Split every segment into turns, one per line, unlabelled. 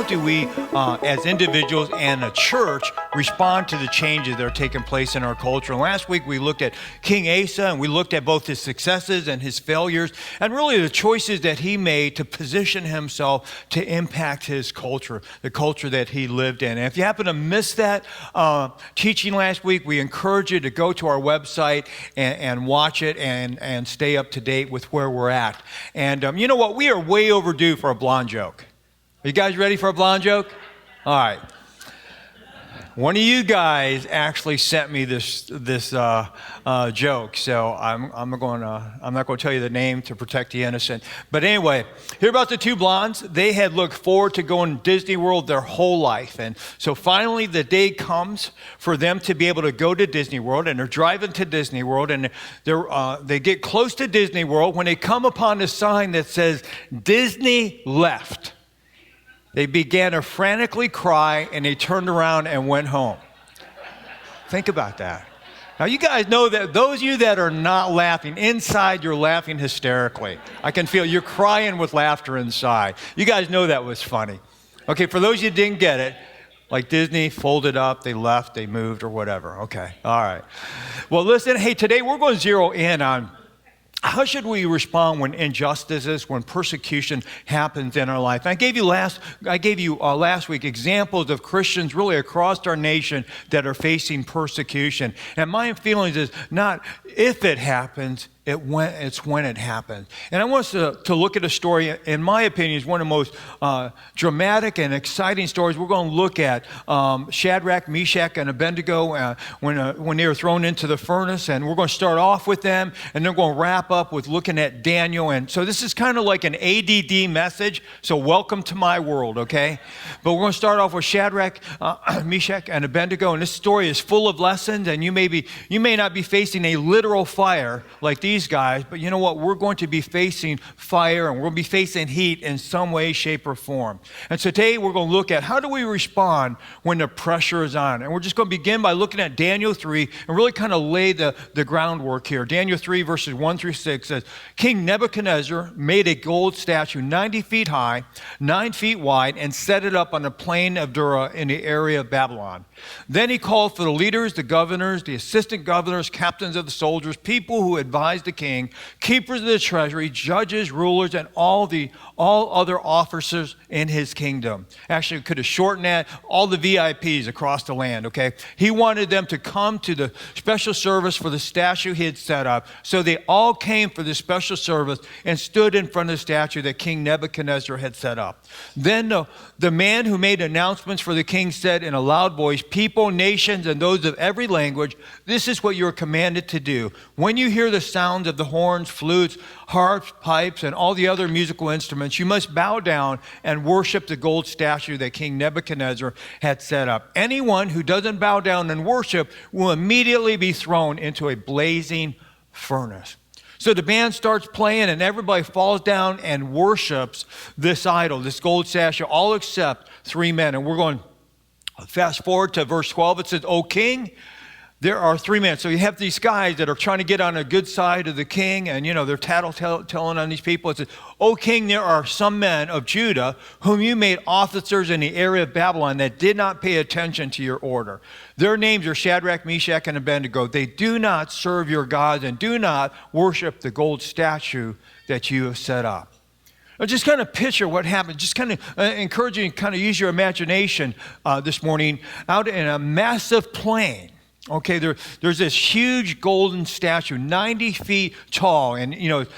do we, as individuals and a church, respond to the changes that are taking place in our culture? And last week we looked at King Asa, and we looked at both his successes and his failures, and really the choices that he made to position himself to impact his culture, the culture that he lived in. And if you happen to miss that teaching last week, we encourage you to go to our website and watch it and stay up to date with where we're at. And you know what? We are way overdue for a blonde joke. Are you guys ready for a blonde joke? All right. One of you guys actually sent me this joke, so I'm not going to tell you the name to protect the innocent. But anyway, here about the two blondes. They had looked forward to going to Disney World their whole life, and so finally the day comes for them to be able to go to Disney World, and they're driving to Disney World, and they get close to Disney World when they come upon a sign that says Disney left. They began to frantically cry, and they turned around and went home. Think about that. Now, you guys know that those of you that are not laughing, inside you're laughing hysterically. I can feel you're crying with laughter inside. You guys know that was funny. Okay, for those of you who didn't get it, like Disney folded up, they left, they moved, or whatever. Okay, all right. Well, listen, hey, today we're going to zero in on how should we respond when injustices, when persecution happens in our life? I gave you last week examples of Christians really across our nation that are facing persecution. And my feelings is not if it happens, it's when it happens. And I want us to look at a story, in my opinion, is one of the most dramatic and exciting stories. We're going to look at Shadrach, Meshach, and Abednego when they were thrown into the furnace. And we're going to start off with them, and then we're going to wrap up with looking at Daniel. And so this is kind of like an ADD message, so welcome to my world, okay? But we're going to start off with Shadrach, Meshach, and Abednego. And this story is full of lessons, and you may not be facing a literal fire like these guys, but you know what? We're going to be facing fire, and we're going to be facing heat in some way, shape, or form. And so today we're going to look at how do we respond when the pressure is on. And we're just going to begin by looking at Daniel 3 and really kind of lay the groundwork here. Daniel 3 verses 1 through 6 says, King Nebuchadnezzar made a gold statue 90 feet high, 9 feet wide, and set it up on the plain of Dura in the area of Babylon. Then he called for the leaders, the governors, the assistant governors, captains of the soldiers, people who advised the king, keepers of the treasury, judges, rulers, and all other officers in his kingdom. Actually, could have shortened that, all the VIPs across the land, okay? He wanted them to come to the special service for the statue he had set up. So they all came for this special service and stood in front of the statue that King Nebuchadnezzar had set up. Then the man who made announcements for the king said in a loud voice, people, nations, and those of every language, this is what you are commanded to do. When you hear the sounds of the horns, flutes, harps, pipes, and all the other musical instruments, you must bow down and worship the gold statue that King Nebuchadnezzar had set up. Anyone who doesn't bow down and worship will immediately be thrown into a blazing furnace. So the band starts playing, and everybody falls down and worships this idol, this gold statue, all except three men. And we're going fast forward to verse 12. It says, O king, there are three men. So you have these guys that are trying to get on a good side of the king, and, they're tattling on these people. It says, O king, there are some men of Judah whom you made officers in the area of Babylon that did not pay attention to your order. Their names are Shadrach, Meshach, and Abednego. They do not serve your gods and do not worship the gold statue that you have set up. Now just kind of picture what happened. Just kind of encourage you to kind of use your imagination this morning out in a massive plain. Okay, there's this huge golden statue, 90 feet tall, and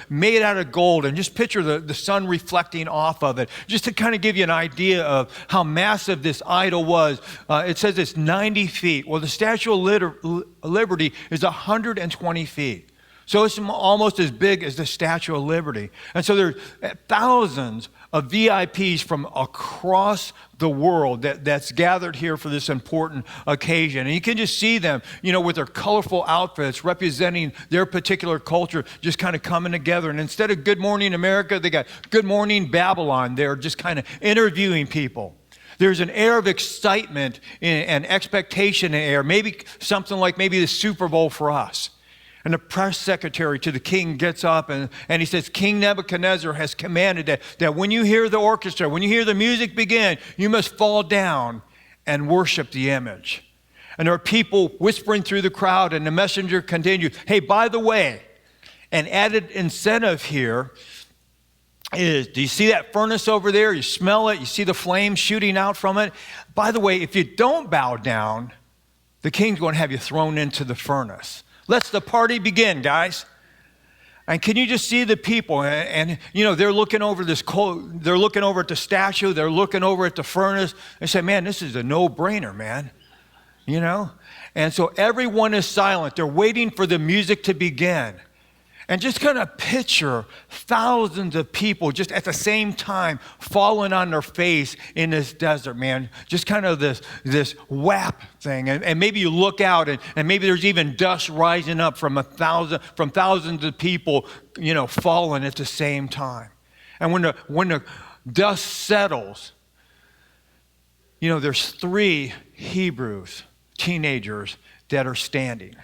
made out of gold. And just picture the sun reflecting off of it, just to kind of give you an idea of how massive this idol was. It says it's 90 feet. Well, the Statue of Liberty is 120 feet. So it's almost as big as the Statue of Liberty. And so there are thousands of VIPs from across the world that's gathered here for this important occasion. And you can just see them, with their colorful outfits representing their particular culture, just kind of coming together. And instead of Good Morning America, they got Good Morning Babylon. They're just kind of interviewing people. There's an air of excitement and expectation in the air, maybe something like maybe the Super Bowl for us. And the press secretary to the king gets up and he says, King Nebuchadnezzar has commanded that when you hear the orchestra, when you hear the music begin, you must fall down and worship the image. And there are people whispering through the crowd, and the messenger continues, hey, by the way, an added incentive here is, do you see that furnace over there? You smell it, you see the flame shooting out from it. By the way, if you don't bow down, the king's going to have you thrown into the furnace. Let's the party begin, guys. And can you just see the people? And you know, they're looking over they're looking over at the statue, they're looking over at the furnace. They say, man, this is a no-brainer, man. You know? And so everyone is silent. They're waiting for the music to begin. And just kind of picture thousands of people just at the same time falling on their face in this desert, man. Just kind of this WAP thing. And maybe you look out and maybe there's even dust rising up from thousands of people, you know, falling at the same time. And when the dust settles, you know, there's 3 Hebrews, teenagers, that are standing.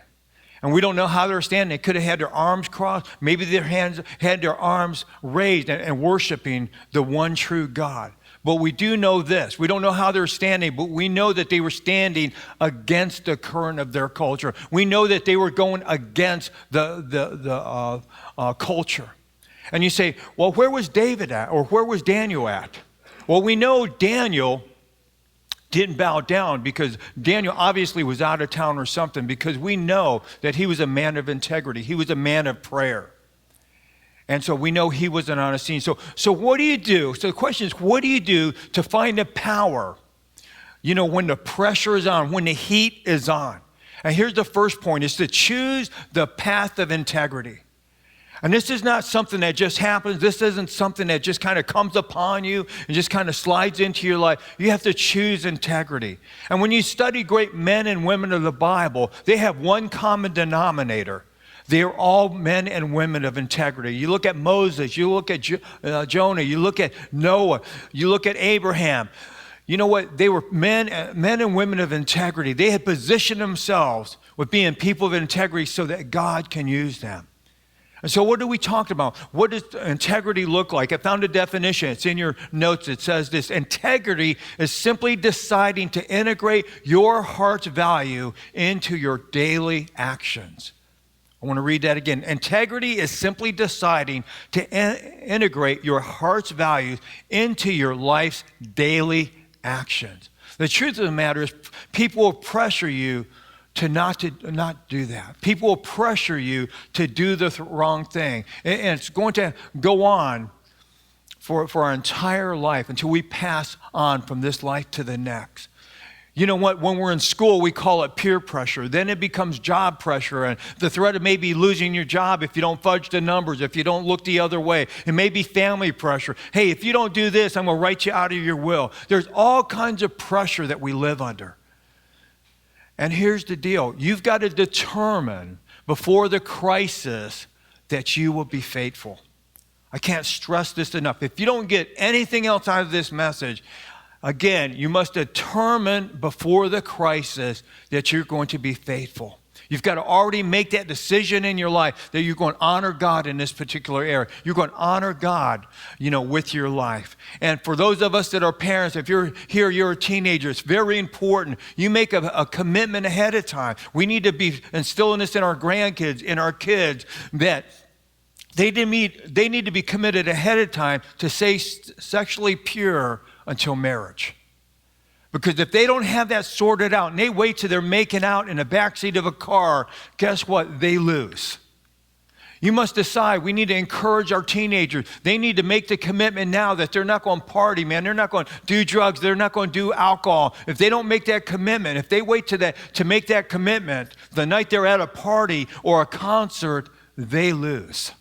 And we don't know how they're standing. They could have had their arms crossed. Maybe their hands had their arms raised and worshiping the one true God. But we do know this. We don't know how they're standing, but we know that they were standing against the current of their culture. We know that they were going against the culture. And you say, well, where was David at? Or where was Daniel at? Well, we know Daniel didn't bow down because Daniel obviously was out of town or something, because we know that he was a man of integrity. He was a man of prayer. And so we know he wasn't on a scene. So what do you do? So the question is, what do you do to find the power, you know, when the pressure is on, when the heat is on? And here's the first point, is to choose the path of integrity. And this is not something that just happens. This isn't something that just kind of comes upon you and just kind of slides into your life. You have to choose integrity. And when you study great men and women of the Bible, they have one common denominator. They are all men and women of integrity. You look at Moses, you look at Jonah, you look at Noah, you look at Abraham. You know what? They were men and women of integrity. They had positioned themselves with being people of integrity so that God can use them. And so what do we talk about? What does integrity look like? I found a definition. It's in your notes. It says this: integrity is simply deciding to integrate your heart's value into your daily actions. I want to read that again. Integrity is simply deciding to integrate your heart's values into your life's daily actions. The truth of the matter is, people will pressure you to not do that. People will pressure you to do the wrong thing. And it's going to go on for our entire life until we pass on from this life to the next. You know what? When we're in school, we call it peer pressure. Then it becomes job pressure, and the threat of maybe losing your job if you don't fudge the numbers, if you don't look the other way. It may be family pressure. Hey, if you don't do this, I'm going to write you out of your will. There's all kinds of pressure that we live under. And here's the deal. You've got to determine before the crisis that you will be faithful. I can't stress this enough. If you don't get anything else out of this message, again, you must determine before the crisis that you're going to be faithful. You've got to already make that decision in your life that you're going to honor God in this particular area. You're going to honor God, with your life. And for those of us that are parents, if you're here, you're a teenager, it's very important. You make a commitment ahead of time. We need to be instilling this in our grandkids, in our kids, that they need to be committed ahead of time to stay sexually pure until marriage. Because if they don't have that sorted out and they wait till they're making out in the backseat of a car, guess what? They lose. You must decide. We need to encourage our teenagers. They need to make the commitment now that they're not going to party, man. They're not going to do drugs. They're not going to do alcohol. If they don't make that commitment, if they wait to make that commitment the night they're at a party or a concert, they lose.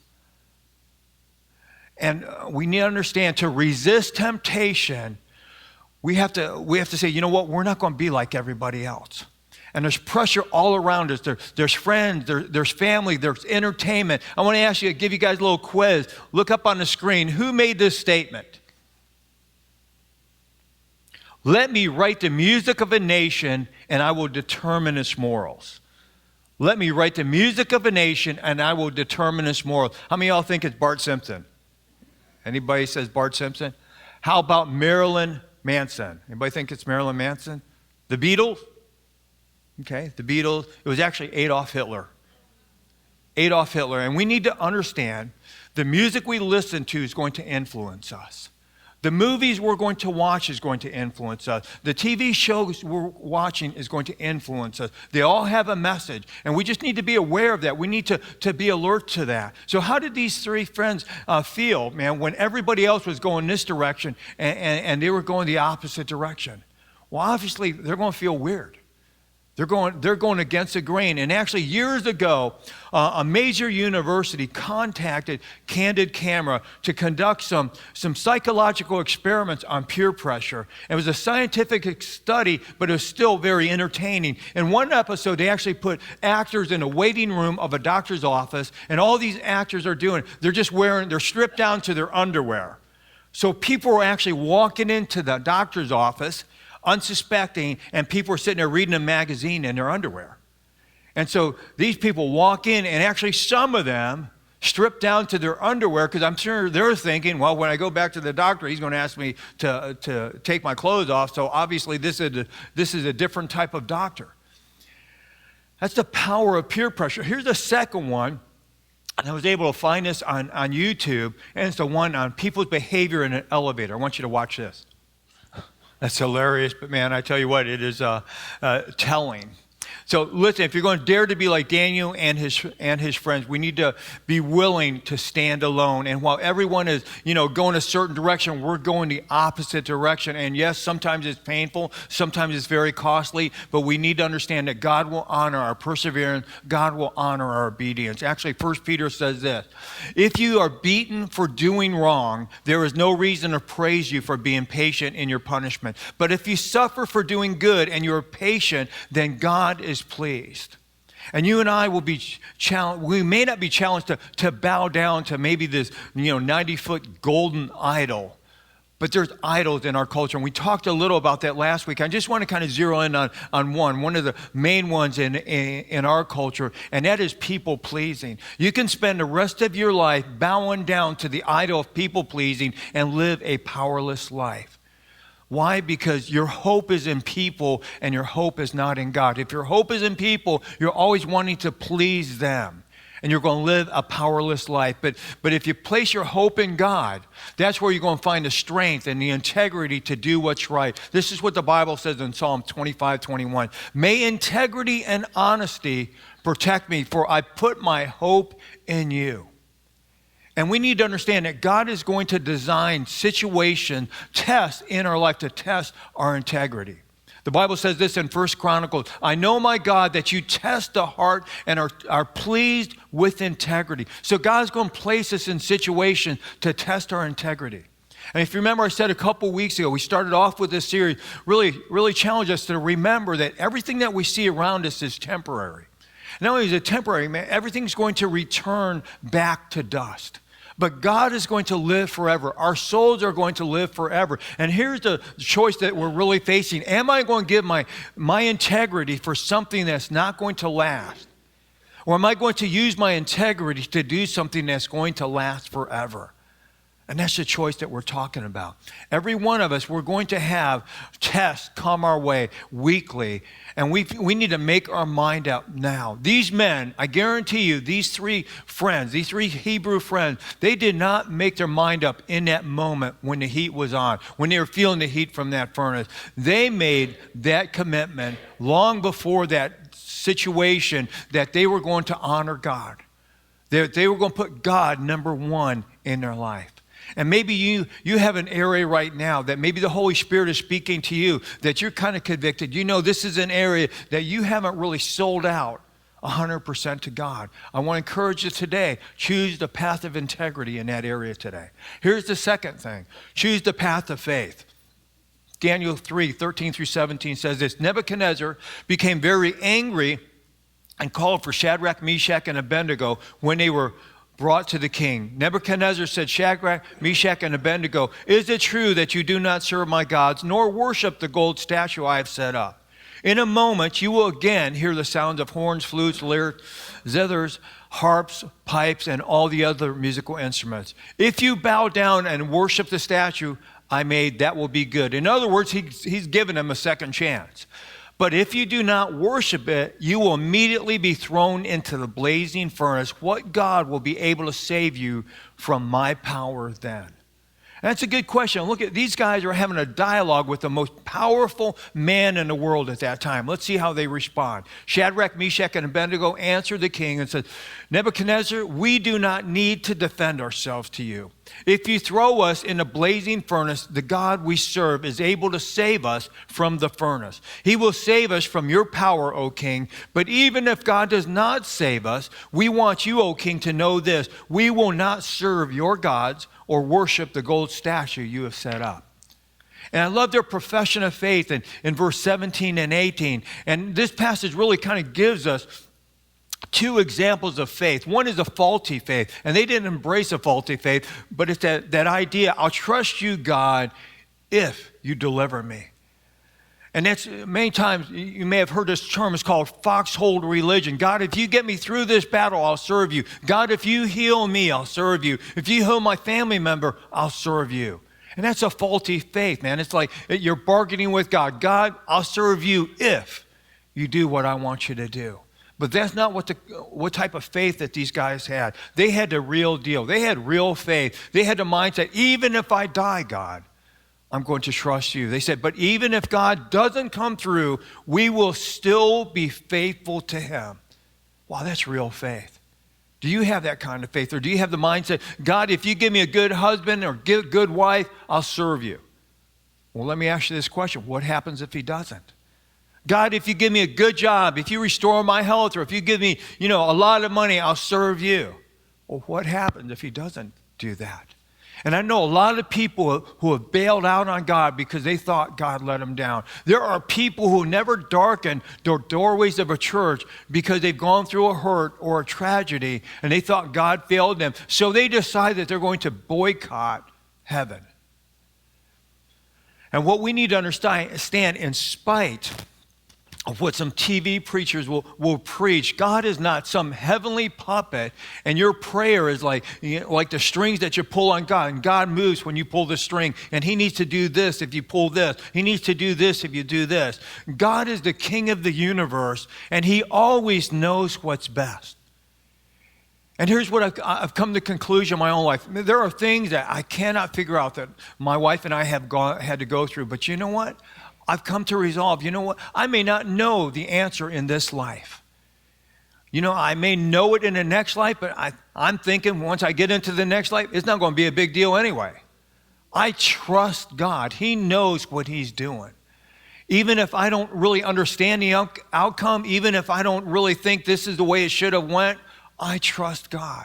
And we need to understand, to resist temptation, we have to say, you know what, we're not going to be like everybody else. And there's pressure all around us. There's friends, there's family, there's entertainment. I want to give you guys a little quiz. Look up on the screen. Who made this statement? Let me write the music of a nation, and I will determine its morals. Let me write the music of a nation, and I will determine its moral. How many of y'all think it's Bart Simpson? Anybody says Bart Simpson? How about Marilyn Manson? Anybody think it's Marilyn Manson? The Beatles? Okay, the Beatles. It was actually Adolf Hitler. Adolf Hitler. And we need to understand the music we listen to is going to influence us. The movies we're going to watch is going to influence us. The TV shows we're watching is going to influence us. They all have a message, and we just need to be aware of that. We need to be alert to that. So how did these three friends feel, man, when everybody else was going this direction and they were going the opposite direction? Well, obviously, they're going to feel weird. They're going against the grain. And actually, years ago, a major university contacted Candid Camera to conduct some psychological experiments on peer pressure. It was a scientific study, but it was still very entertaining. In one episode, they actually put actors in a waiting room of a doctor's office, and all these actors are doing, they're stripped down to their underwear. So people were actually walking into the doctor's office unsuspecting, and people are sitting there reading a magazine in their underwear. And so these people walk in, and actually some of them strip down to their underwear, because I'm sure they're thinking, well, when I go back to the doctor, he's going to ask me to take my clothes off, so obviously this is a different type of doctor. That's the power of peer pressure. Here's the second one, and I was able to find this on YouTube, and it's the one on people's behavior in an elevator. I want you to watch this. That's hilarious, but man, I tell you what, it is telling. So listen, if you're going to dare to be like Daniel and his friends, we need to be willing to stand alone. And while everyone is, going a certain direction, we're going the opposite direction. And yes, sometimes it's painful, sometimes it's very costly, but we need to understand that God will honor our perseverance, God will honor our obedience. Actually, 1 Peter says this: if you are beaten for doing wrong, there is no reason to praise you for being patient in your punishment. But if you suffer for doing good and you're patient, then God is pleased. And you and I will be challenged. We may not be challenged to bow down to maybe this 90-foot golden idol, but there's idols in our culture, and we talked a little about that last week. I just want to kind of zero in on one of the main ones in our culture, and that is people pleasing. You can spend the rest of your life bowing down to the idol of people pleasing and live a powerless life. Why? Because your hope is in people and your hope is not in God. If your hope is in people, you're always wanting to please them, and you're going to live a powerless life. But if you place your hope in God, that's where you're going to find the strength and the integrity to do what's right. This is what the Bible says in Psalm 25:21. May integrity and honesty protect me, for I put my hope in you. And we need to understand that God is going to design situation, tests in our life to test our integrity. The Bible says this in 1 Chronicles: I know, my God, that you test the heart and are pleased with integrity. So God's going to place us in situations to test our integrity. And if you remember, I said a couple weeks ago, we started off with this series, really challenged us to remember that everything that we see around us is temporary. Not only is it temporary, man, everything's going to return back to dust. But God is going to live forever. Our souls are going to live forever. And here's the choice that we're really facing. Am I going to give my integrity for something that's not going to last? Or am I going to use my integrity to do something that's going to last forever? And that's the choice that we're talking about. Every one of us, we're going to have tests come our way weekly, and we need to make our mind up now. These men, I guarantee you, these three friends, these three Hebrew friends, they did not make their mind up in that moment when the heat was on, when they were feeling the heat from that furnace. They made that commitment long before that situation that they were going to honor God. They were going to put God number one in their life. And maybe you have an area right now that maybe the Holy Spirit is speaking to you, that you're kind of convicted. This is an area that you haven't really sold out 100% to God. I want to encourage you today, choose the path of integrity in that area today. Here's the second thing. Choose the path of faith. Daniel 3:13-17 says this: Nebuchadnezzar became very angry and called for Shadrach, Meshach, and Abednego when they were brought to the king. Nebuchadnezzar said, Shadrach, Meshach, and Abednego, is it true that you do not serve my gods, nor worship the gold statue I have set up? In a moment, you will again hear the sounds of horns, flutes, lyres, zithers, harps, pipes, and all the other musical instruments. If you bow down and worship the statue I made, that will be good. In other words, he's given them a second chance. But if you do not worship it, you will immediately be thrown into the blazing furnace. What God will be able to save you from my power then? That's a good question. Look at these guys are having a dialogue with the most powerful man in the world at that time. Let's see how they respond. Shadrach, Meshach, and Abednego answered the king and said, Nebuchadnezzar, we do not need to defend ourselves to you. If you throw us in a blazing furnace, the God we serve is able to save us from the furnace. He will save us from your power, O king. But even if God does not save us, we want you, O king, to know this. We will not serve your gods or worship the gold statue you have set up. And I love their profession of faith in verse 17 and 18. And this passage really kind of gives us two examples of faith. One is a faulty faith, and they didn't embrace a faulty faith, but it's that idea, I'll trust you, God, if you deliver me. And that's many times, you may have heard this term, it's called foxhole religion. God, if you get me through this battle, I'll serve you. God, if you heal me, I'll serve you. If you heal my family member, I'll serve you. And that's a faulty faith, man. It's like you're bargaining with God. God, I'll serve you if you do what I want you to do. But that's not what type of faith that these guys had. They had the real deal. They had real faith. They had the mindset, even if I die, God, I'm going to trust you. They said, but even if God doesn't come through, we will still be faithful to him. Wow, that's real faith. Do you have that kind of faith? Or do you have the mindset, God, if you give me a good husband or good wife, I'll serve you? Well, let me ask you this question. What happens if he doesn't? God, if you give me a good job, if you restore my health, or if you give me, a lot of money, I'll serve you. Well, what happens if he doesn't do that? And I know a lot of people who have bailed out on God because they thought God let them down. There are people who never darken the doorways of a church because they've gone through a hurt or a tragedy and they thought God failed them. So they decide that they're going to boycott heaven. And what we need to understand, in spite of what some TV preachers will preach, God is not some heavenly puppet, and your prayer is like the strings that you pull on God, and God moves when you pull the string, and he needs to do this if you pull this. He needs to do this if you do this. God is the king of the universe, and he always knows what's best. And here's what I've come to the conclusion in my own life. There are things that I cannot figure out that my wife and I have had to go through, but you know what? I've come to resolve, I may not know the answer in this life. I may know it in the next life, but I'm thinking once I get into the next life, it's not going to be a big deal anyway. I trust God. He knows what he's doing. Even if I don't really understand the outcome, even if I don't really think this is the way it should have went, I trust God.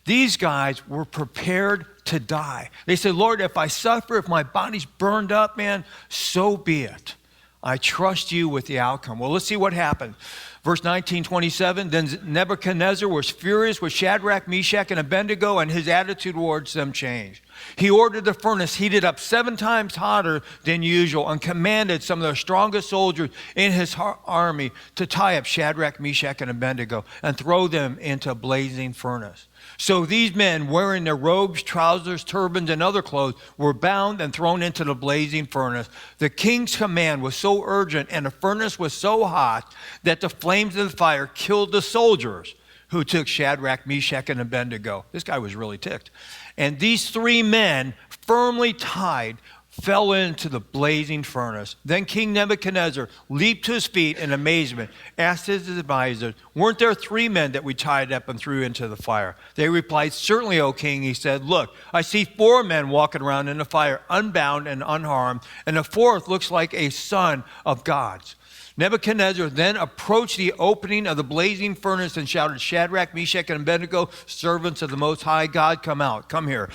These guys were prepared to die. They said, Lord, if I suffer, if my body's burned up, man, so be it. I trust you with the outcome. Well, let's see what happened. Verse 19:27, then Nebuchadnezzar was furious with Shadrach, Meshach, and Abednego, and his attitude towards them changed. He ordered the furnace heated up 7 times hotter than usual and commanded some of the strongest soldiers in his army to tie up Shadrach, Meshach, and Abednego and throw them into a blazing furnace. So these men, wearing their robes, trousers, turbans, and other clothes, were bound and thrown into the blazing furnace. The king's command was so urgent and the furnace was so hot that the flames of the fire killed the soldiers who took Shadrach, Meshach, and Abednego. This guy was really ticked. And these 3 men, firmly tied, fell into the blazing furnace. Then King Nebuchadnezzar leaped to his feet in amazement, asked his advisors, weren't there 3 men that we tied up and threw into the fire? They replied, certainly, O king. He said, look, I see 4 men walking around in the fire, unbound and unharmed, and the 4th looks like a son of God's. Nebuchadnezzar then approached the opening of the blazing furnace and shouted, Shadrach, Meshach, and Abednego, servants of the Most High God, come out, come here.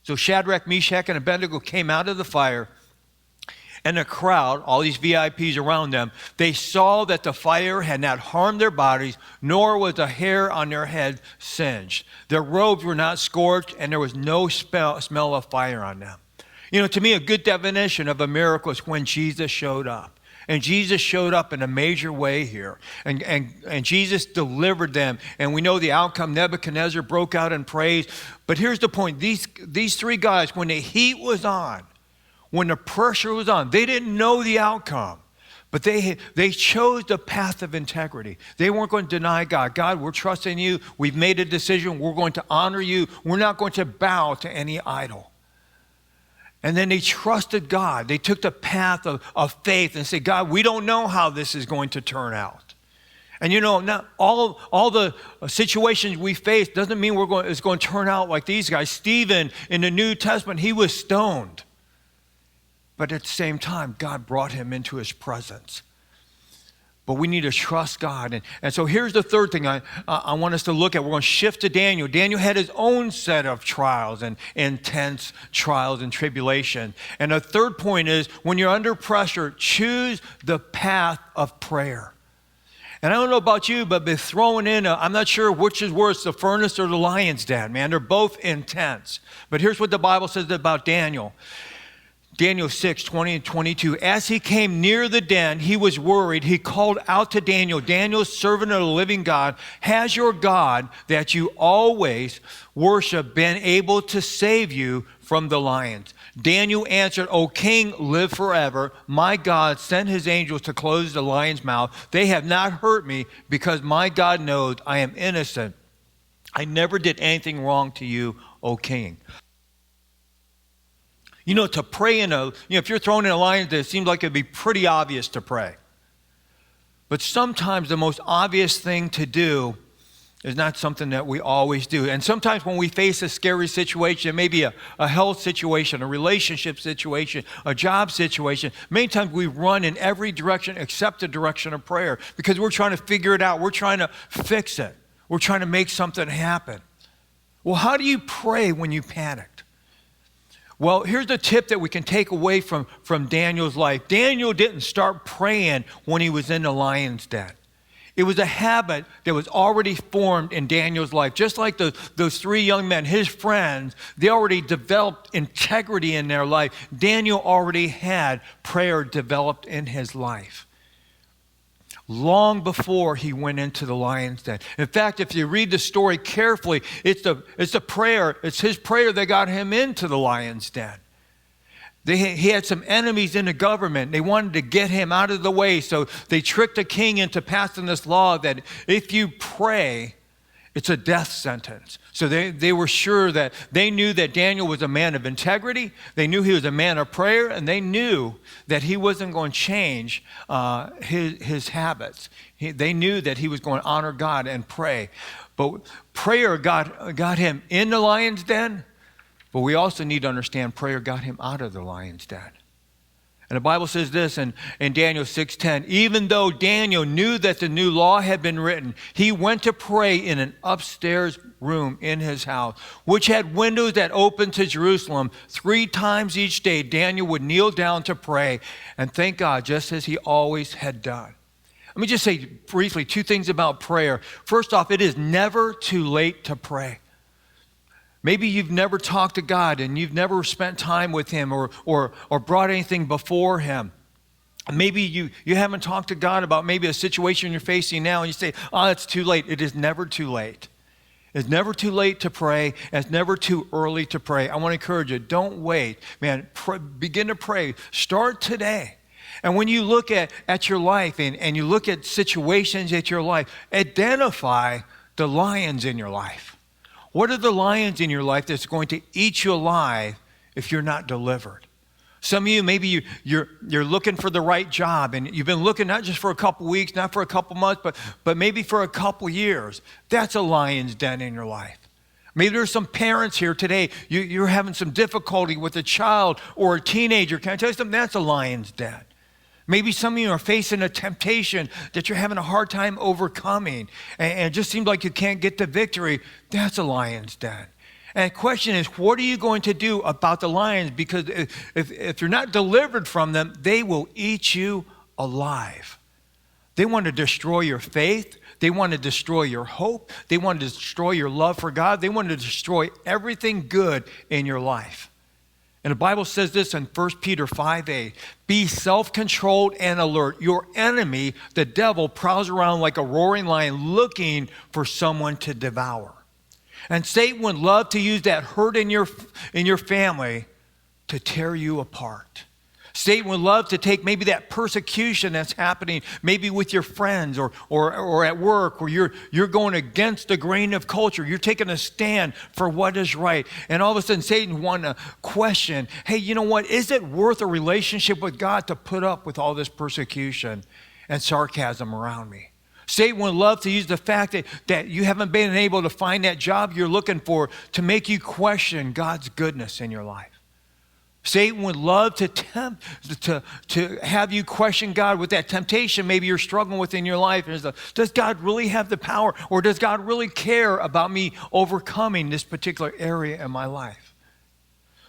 So Shadrach, Meshach, and Abednego came out of the fire, and the crowd, all these VIPs around them, they saw that the fire had not harmed their bodies, nor was a hair on their head singed. Their robes were not scorched, and there was no smell of fire on them. To me, a good definition of a miracle is when Jesus showed up. And Jesus showed up in a major way here. And Jesus delivered them. And we know the outcome. Nebuchadnezzar broke out in praise. But here's the point. These three guys, when the heat was on, when the pressure was on, they didn't know the outcome. But they chose the path of integrity. They weren't going to deny God. God, we're trusting you. We've made a decision. We're going to honor you. We're not going to bow to any idol. And then they trusted God. They took the path of faith and said, God, we don't know how this is going to turn out. And not all the situations we face doesn't mean it's going to turn out like these guys. Stephen in the New Testament, he was stoned. But at the same time, God brought him into his presence. But we need to trust God. And so here's the third thing I want us to look at. We're going to shift to Daniel. Daniel had his own set of trials and intense trials and tribulation. And the third point is, when you're under pressure, choose the path of prayer. And I don't know about you, but throwing in, I'm not sure which is worse, the furnace or the lion's den, man. They're both intense. But here's what the Bible says about Daniel. Daniel 6, 20 and 22. As he came near the den, he was worried. He called out to Daniel, Daniel, servant of the living God, has your God that you always worship been able to save you from the lions? Daniel answered, O king, live forever. My God sent his angels to close the lion's mouth. They have not hurt me because my God knows I am innocent. I never did anything wrong to you, O king. To pray if you're thrown in a lion's den, it seems like it'd be pretty obvious to pray. But sometimes the most obvious thing to do is not something that we always do. And sometimes when we face a scary situation, maybe a health situation, a relationship situation, a job situation, many times we run in every direction except the direction of prayer because we're trying to figure it out. We're trying to fix it. We're trying to make something happen. Well, how do you pray when you panicked? Well, here's the tip that we can take away from Daniel's life. Daniel didn't start praying when he was in the lion's den. It was a habit that was already formed in Daniel's life. Just like those three young men, his friends, they already developed integrity in their life. Daniel already had prayer developed in his life long before he went into the lion's den. In fact, if you read the story carefully, it's his prayer that got him into the lion's den. He had some enemies in the government. They wanted to get him out of the way, so they tricked the king into passing this law that if you pray, it's a death sentence. So they were sure that they knew that Daniel was a man of integrity. They knew he was a man of prayer, and they knew that he wasn't going to change his habits. They knew that he was going to honor God and pray. But prayer got him in the lion's den, but we also need to understand prayer got him out of the lion's den. And the Bible says this in Daniel 6:10, even though Daniel knew that the new law had been written, he went to pray in an upstairs room in his house, which had windows that opened to Jerusalem. 3 times each day, Daniel would kneel down to pray and thank God, just as he always had done. Let me just say briefly 2 things about prayer. First off, it is never too late to pray. Maybe you've never talked to God and you've never spent time with him or brought anything before him. Maybe you haven't talked to God about maybe a situation you're facing now and you say, it's too late. It is never too late. It's never too late to pray. It's never too early to pray. I want to encourage you, don't wait. Man, begin to pray. Start today. And when you look at your life and you look at situations at your life, identify the lions in your life. What are the lions in your life that's going to eat you alive if you're not delivered? Some of you, maybe you're looking for the right job and you've been looking not just for a couple weeks, not for a couple months, but maybe for a couple years. That's a lion's den in your life. Maybe there's some parents here today, you're having some difficulty with a child or a teenager. Can I tell you something? That's a lion's den. Maybe some of you are facing a temptation that you're having a hard time overcoming, and it just seems like you can't get the victory. That's a lion's den. And the question is, what are you going to do about the lions? Because if you're not delivered from them, they will eat you alive. They want to destroy your faith. They want to destroy your hope. They want to destroy your love for God. They want to destroy everything good in your life. And the Bible says this in 1 Peter 5:8, be self-controlled and alert. Your enemy, the devil, prowls around like a roaring lion looking for someone to devour. And Satan would love to use that hurt in your family to tear you apart. Satan would love to take maybe that persecution that's happening, maybe with your friends or at work, where you're going against the grain of culture. You're taking a stand for what is right. And all of a sudden, Satan wants to question, hey, you know what? Is it worth a relationship with God to put up with all this persecution and sarcasm around me? Satan would love to use the fact that you haven't been able to find that job you're looking for to make you question God's goodness in your life. Satan would love to tempt, to have you question God with that temptation maybe you're struggling with in your life. Does God really have the power, or does God really care about me overcoming this particular area in my life?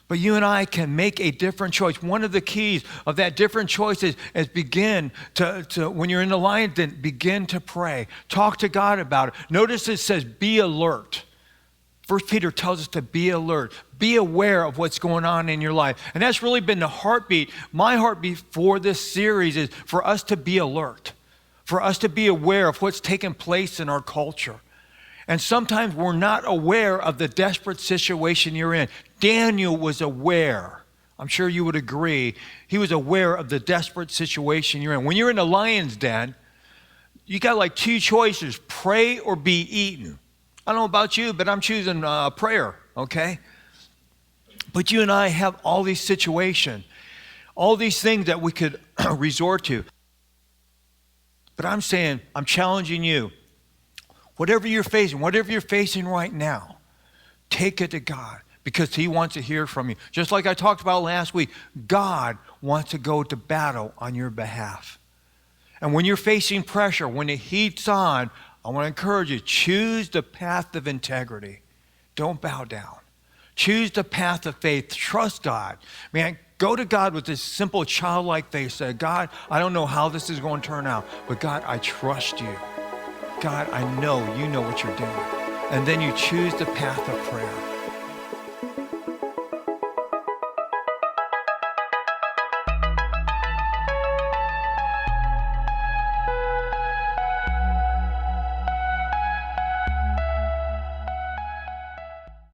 But you and I can make a different choice. One of the keys of that different choice is begin to when you're in the lion's den, begin to pray. Talk to God about it. Notice it says be alert. 1 Peter tells us to be alert. Be aware of what's going on in your life. And that's really been the heartbeat. My heartbeat for this series is for us to be alert, for us to be aware of what's taking place in our culture. And sometimes we're not aware of the desperate situation you're in. Daniel was aware. I'm sure you would agree. He was aware of the desperate situation you're in. When you're in the lion's den, you got like two choices, pray or be eaten. I don't know about you, but I'm choosing prayer, okay? But you and I have all these situations, all these things that we could resort to. But I'm saying, I'm challenging you. Whatever you're facing right now, take it to God because he wants to hear from you. Just like I talked about last week, God wants to go to battle on your behalf. And when you're facing pressure, when the heat's on, I want to encourage you, choose the path of integrity. Don't bow down. Choose the path of faith. Trust God. Man, go to God with this simple childlike faith. Say, God, I don't know how this is going to turn out, but God, I trust you. God, I know you know what you're doing. And then you choose the path of prayer.